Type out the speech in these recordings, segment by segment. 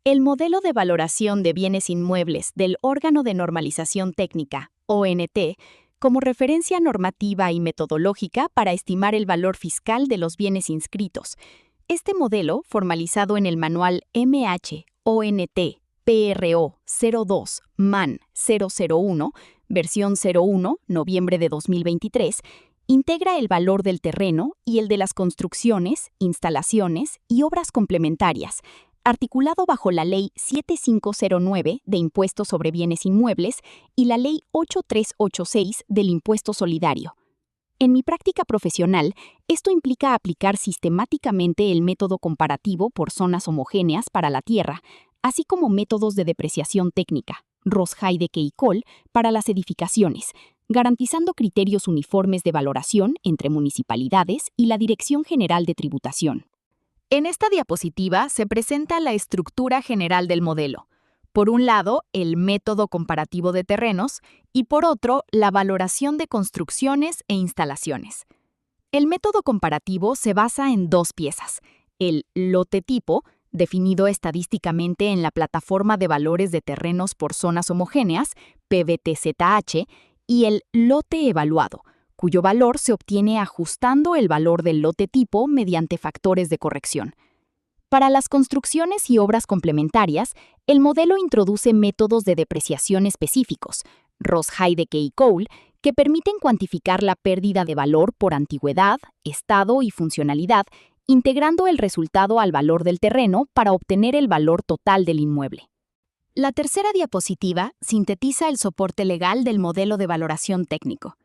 El modelo de valoración de bienes inmuebles del órgano de normalización técnica, ONT, como referencia normativa y metodológica para estimar el valor fiscal de los bienes inscritos. Este modelo, formalizado en el manual MH-ONT PRO 02 MAN 001, versión 01, noviembre de 2023, integra el valor del terreno y el de las construcciones, instalaciones y obras complementarias, articulado bajo la Ley 7509 de Impuestos sobre Bienes Inmuebles y la Ley 8386 del Impuesto Solidario. En mi práctica profesional, esto implica aplicar sistemáticamente el método comparativo por zonas homogéneas para la tierra, así como métodos de depreciación técnica, Ross-Heidecke y Kohl, para las edificaciones, garantizando criterios uniformes de valoración entre municipalidades y la Dirección General de Tributación. En esta diapositiva se presenta la estructura general del modelo. Por un lado, el método comparativo de terrenos y por otro, la valoración de construcciones e instalaciones. El método comparativo se basa en dos piezas: el lote tipo, definido estadísticamente en la Plataforma de Valores de Terrenos por Zonas Homogéneas, PVTZH, y el lote evaluado, cuyo valor se obtiene ajustando el valor del lote tipo mediante factores de corrección. Para las construcciones y obras complementarias, el modelo introduce métodos de depreciación específicos, Ross-Heidecke y Kohl, que permiten cuantificar la pérdida de valor por antigüedad, estado y funcionalidad, integrando el resultado al valor del terreno para obtener el valor total del inmueble. La tercera diapositiva sintetiza el soporte legal del modelo de valoración técnico.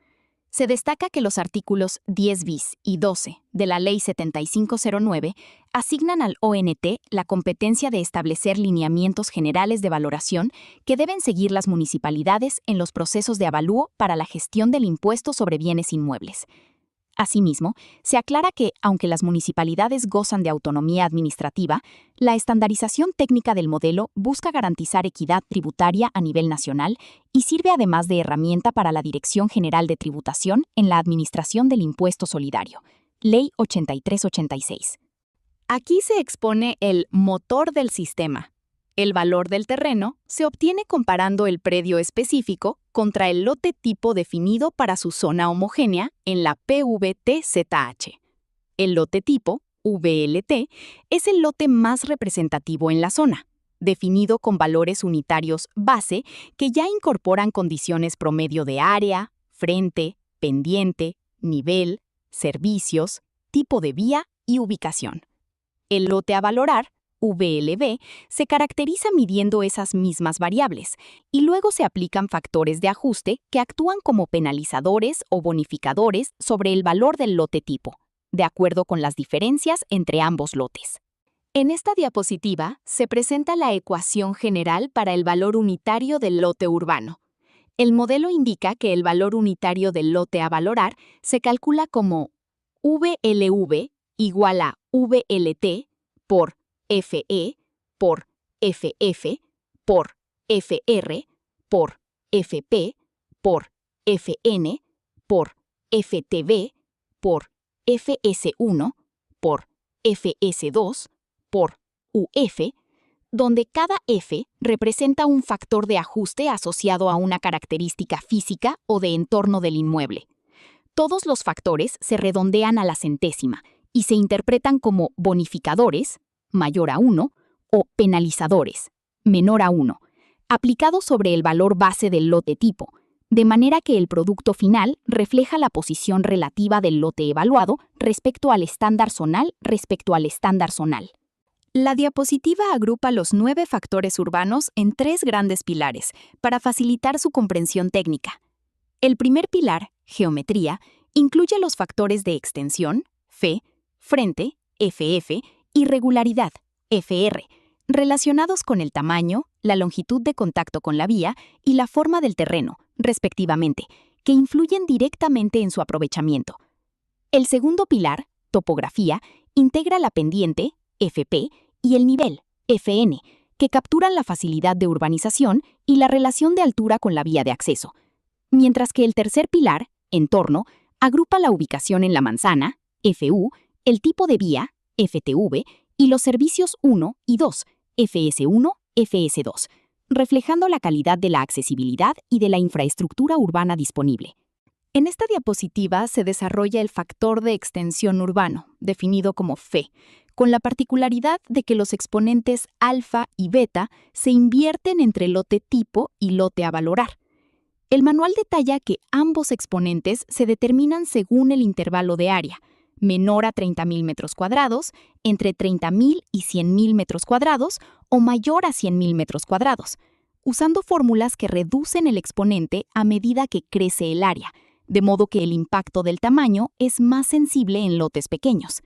Se destaca que los artículos 10 bis y 12 de la Ley 7509 asignan al ONT la competencia de establecer lineamientos generales de valoración que deben seguir las municipalidades en los procesos de avalúo para la gestión del impuesto sobre bienes inmuebles. Asimismo, se aclara que, aunque las municipalidades gozan de autonomía administrativa, la estandarización técnica del modelo busca garantizar equidad tributaria a nivel nacional y sirve además de herramienta para la Dirección General de Tributación en la administración del impuesto solidario. Ley 8386. Aquí se expone el motor del sistema. El valor del terreno se obtiene comparando el predio específico contra el lote tipo definido para su zona homogénea en la PVTZH. El lote tipo, VLT, es el lote más representativo en la zona, definido con valores unitarios base que ya incorporan condiciones promedio de área, frente, pendiente, nivel, servicios, tipo de vía y ubicación. El lote a valorar, VLB, se caracteriza midiendo esas mismas variables y luego se aplican factores de ajuste que actúan como penalizadores o bonificadores sobre el valor del lote tipo, de acuerdo con las diferencias entre ambos lotes. En esta diapositiva se presenta la ecuación general para el valor unitario del lote urbano. El modelo indica que el valor unitario del lote a valorar se calcula como VLV igual a VLT por FE, por FF, por FR, por FP, por FN, por FTB, por FS1, por FS2, por UF, donde cada F representa un factor de ajuste asociado a una característica física o de entorno del inmueble. Todos los factores se redondean a la centésima y se interpretan como bonificadores, mayor a 1, o penalizadores, menor a 1, aplicados sobre el valor base del lote tipo, de manera que el producto final refleja la posición relativa del lote evaluado respecto al estándar zonal. La diapositiva agrupa los 9 factores urbanos en 3 grandes pilares para facilitar su comprensión técnica. El primer pilar, geometría, incluye los factores de extensión, FE, frente, FF, y regularidad, FR, relacionados con el tamaño, la longitud de contacto con la vía y la forma del terreno, respectivamente, que influyen directamente en su aprovechamiento. El segundo pilar, topografía, integra la pendiente, FP, y el nivel, FN, que capturan la facilidad de urbanización y la relación de altura con la vía de acceso. Mientras que el tercer pilar, entorno, agrupa la ubicación en la manzana, FU, el tipo de vía, FTV, y los servicios 1 y 2, FS1, FS2, reflejando la calidad de la accesibilidad y de la infraestructura urbana disponible. En esta diapositiva se desarrolla el factor de extensión urbano, definido como FE, con la particularidad de que los exponentes alfa y beta se invierten entre lote tipo y lote a valorar. El manual detalla que ambos exponentes se determinan según el intervalo de área, menor a 30.000 metros cuadrados, entre 30.000 y 100.000 metros cuadrados o mayor a 100.000 metros cuadrados, usando fórmulas que reducen el exponente a medida que crece el área, de modo que el impacto del tamaño es más sensible en lotes pequeños.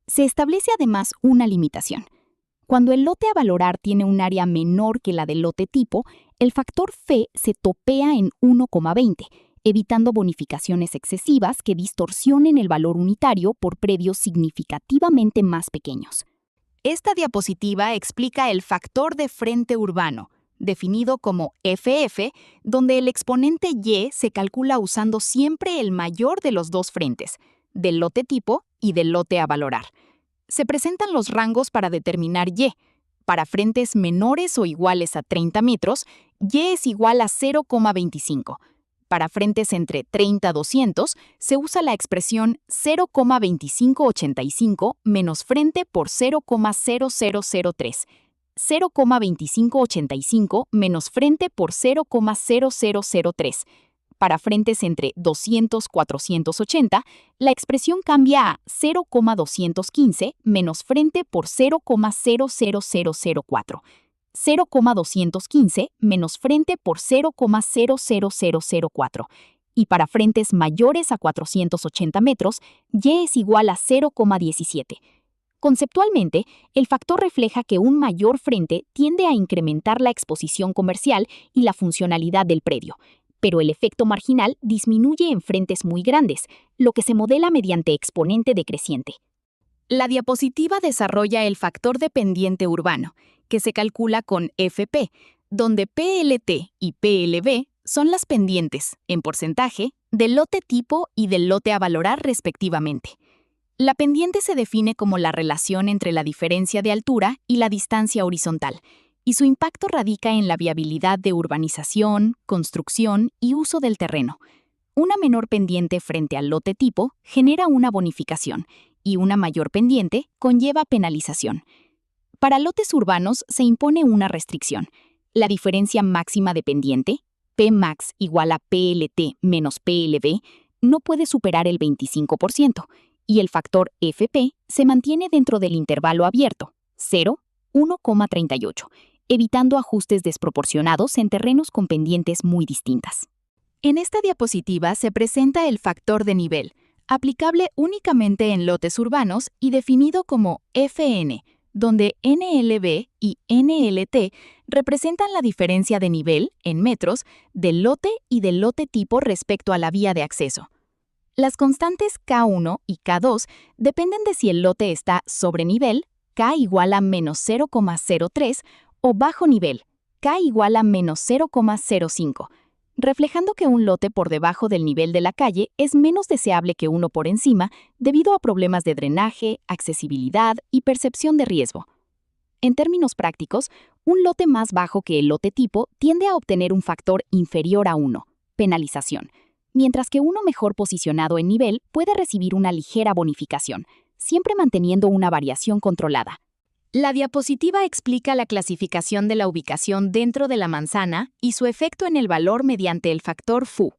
Se establece además una limitación. Cuando el lote a valorar tiene un área menor que la del lote tipo, el factor FE se topea en 1,20, evitando bonificaciones excesivas que distorsionen el valor unitario por predios significativamente más pequeños. Esta diapositiva explica el factor de frente urbano, definido como FF, donde el exponente Y se calcula usando siempre el mayor de los dos frentes, del lote tipo y del lote a valorar. Se presentan los rangos para determinar Y. Para frentes menores o iguales a 30 metros, Y es igual a 0,25. Para frentes entre 30 a 200, se usa la expresión 0,2585 menos frente por 0,0003. 0,2585 menos frente por 0,0003. Para frentes entre 200 y 480, la expresión cambia a 0,215 menos frente por 0,00004. 0,215 menos frente por 0,00004. Y para frentes mayores a 480 metros, Y es igual a 0,17. Conceptualmente, el factor refleja que un mayor frente tiende a incrementar la exposición comercial y la funcionalidad del predio, pero el efecto marginal disminuye en frentes muy grandes, lo que se modela mediante exponente decreciente. La diapositiva desarrolla el factor de pendiente urbano, que se calcula con FP, donde PLT y PLB son las pendientes, en porcentaje, del lote tipo y del lote a valorar respectivamente. La pendiente se define como la relación entre la diferencia de altura y la distancia horizontal, y su impacto radica en la viabilidad de urbanización, construcción y uso del terreno. Una menor pendiente frente al lote tipo genera una bonificación, y una mayor pendiente conlleva penalización. Para lotes urbanos se impone una restricción. La diferencia máxima de pendiente, Pmax igual a PLT menos PLB, no puede superar el 25%, y el factor FP se mantiene dentro del intervalo abierto, 0, 1,38, evitando ajustes desproporcionados en terrenos con pendientes muy distintas. En esta diapositiva se presenta el factor de nivel, aplicable únicamente en lotes urbanos y definido como FN, donde NLB y NLT representan la diferencia de nivel, en metros, del lote y del lote tipo respecto a la vía de acceso. Las constantes K1 y K2 dependen de si el lote está sobre nivel, K igual a menos 0,03, o bajo nivel, K igual a menos 0,05, reflejando que un lote por debajo del nivel de la calle es menos deseable que uno por encima debido a problemas de drenaje, accesibilidad y percepción de riesgo. En términos prácticos, un lote más bajo que el lote tipo tiende a obtener un factor inferior a 1, penalización, mientras que uno mejor posicionado en nivel puede recibir una ligera bonificación, siempre manteniendo una variación controlada. La diapositiva explica la clasificación de la ubicación dentro de la manzana y su efecto en el valor mediante el factor FU.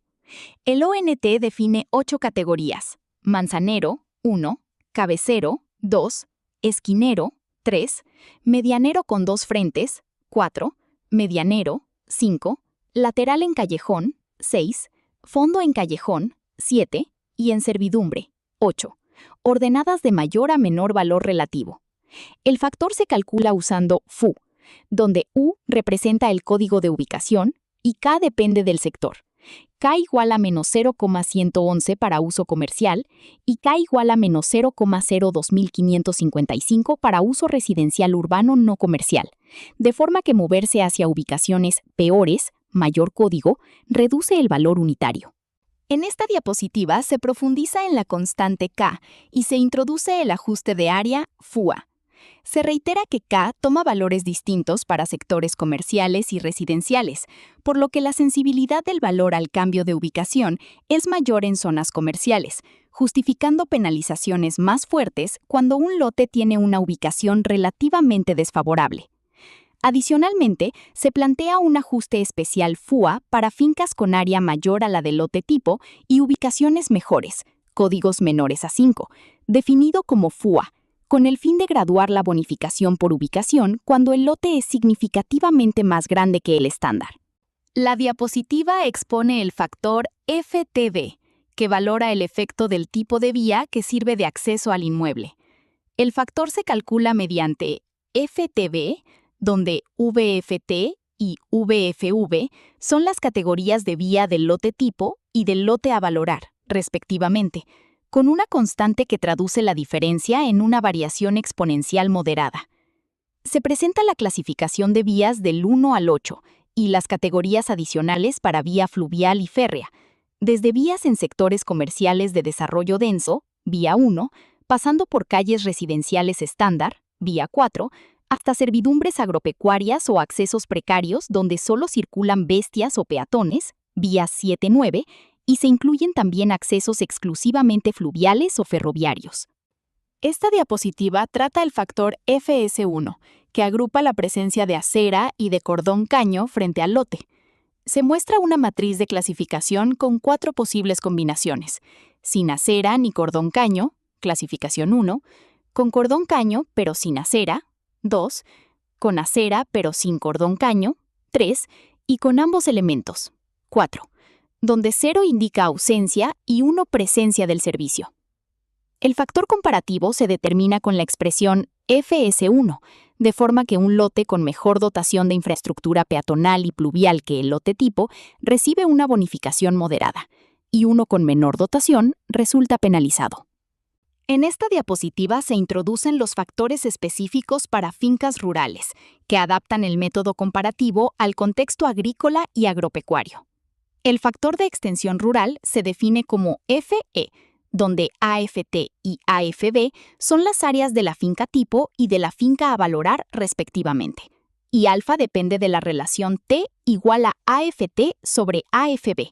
El ONT define 8 categorías: manzanero, 1, cabecero, 2, esquinero, 3, medianero con 2 frentes, 4, medianero, 5, lateral en callejón, 6, fondo en callejón, 7, y en servidumbre, 8, ordenadas de mayor a menor valor relativo. El factor se calcula usando FU, donde U representa el código de ubicación y K depende del sector. K igual a menos 0,111 para uso comercial y K igual a menos 0,02555 para uso residencial urbano no comercial, de forma que moverse hacia ubicaciones peores, mayor código, reduce el valor unitario. En esta diapositiva se profundiza en la constante K y se introduce el ajuste de área FUA. Se reitera que K toma valores distintos para sectores comerciales y residenciales, por lo que la sensibilidad del valor al cambio de ubicación es mayor en zonas comerciales, justificando penalizaciones más fuertes cuando un lote tiene una ubicación relativamente desfavorable. Adicionalmente, se plantea un ajuste especial FUA para fincas con área mayor a la del lote tipo y ubicaciones mejores, códigos menores a 5, definido como FUA, con el fin de graduar la bonificación por ubicación cuando el lote es significativamente más grande que el estándar. La diapositiva expone el factor FTV, que valora el efecto del tipo de vía que sirve de acceso al inmueble. El factor se calcula mediante FTV, donde VFT y VFV son las categorías de vía del lote tipo y del lote a valorar, respectivamente, con una constante que traduce la diferencia en una variación exponencial moderada. Se presenta la clasificación de vías del 1 al 8 y las categorías adicionales para vía fluvial y férrea, desde vías en sectores comerciales de desarrollo denso, vía 1, pasando por calles residenciales estándar, vía 4, hasta servidumbres agropecuarias o accesos precarios donde solo circulan bestias o peatones, vías 7-9, y se incluyen también accesos exclusivamente fluviales o ferroviarios. Esta diapositiva trata el factor FS1, que agrupa la presencia de acera y de cordón caño frente al lote. Se muestra una matriz de clasificación con 4 posibles combinaciones: sin acera ni cordón caño, clasificación 1, con cordón caño pero sin acera, 2, con acera pero sin cordón caño, 3, y con ambos elementos, 4, donde 0 indica ausencia y 1 presencia del servicio. El factor comparativo se determina con la expresión FS1, de forma que un lote con mejor dotación de infraestructura peatonal y pluvial que el lote tipo recibe una bonificación moderada, y uno con menor dotación resulta penalizado. En esta diapositiva se introducen los factores específicos para fincas rurales, que adaptan el método comparativo al contexto agrícola y agropecuario. El factor de extensión rural se define como FE, donde AFT y AFB son las áreas de la finca tipo y de la finca a valorar respectivamente, y alfa depende de la relación T igual a AFT sobre AFB.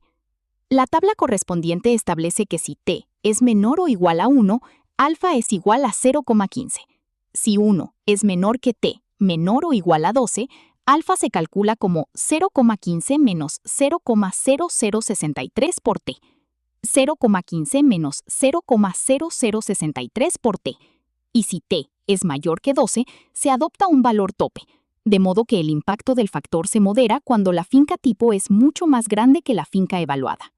La tabla correspondiente establece que si T es menor o igual a 1, alfa es igual a 0,15. Si 1 es menor que T, menor o igual a 12, alfa se calcula como 0,15 menos 0,0063 por T. 0,15 menos 0,0063 por T. Y si T es mayor que 12, se adopta un valor tope, de modo que el impacto del factor se modera cuando la finca tipo es mucho más grande que la finca evaluada.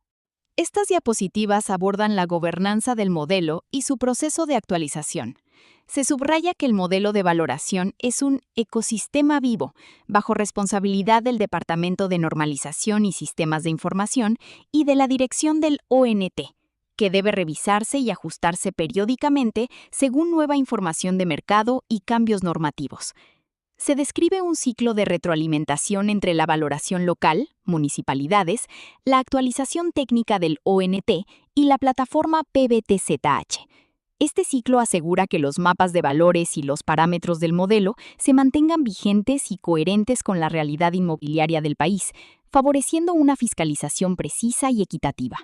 Estas diapositivas abordan la gobernanza del modelo y su proceso de actualización. Se subraya que el modelo de valoración es un ecosistema vivo, bajo responsabilidad del Departamento de Normalización y Sistemas de Información y de la dirección del ONT, que debe revisarse y ajustarse periódicamente según nueva información de mercado y cambios normativos. Se describe un ciclo de retroalimentación entre la valoración local, municipalidades, la actualización técnica del ONT y la plataforma PBTZH. Este ciclo asegura que los mapas de valores y los parámetros del modelo se mantengan vigentes y coherentes con la realidad inmobiliaria del país, favoreciendo una fiscalización precisa y equitativa.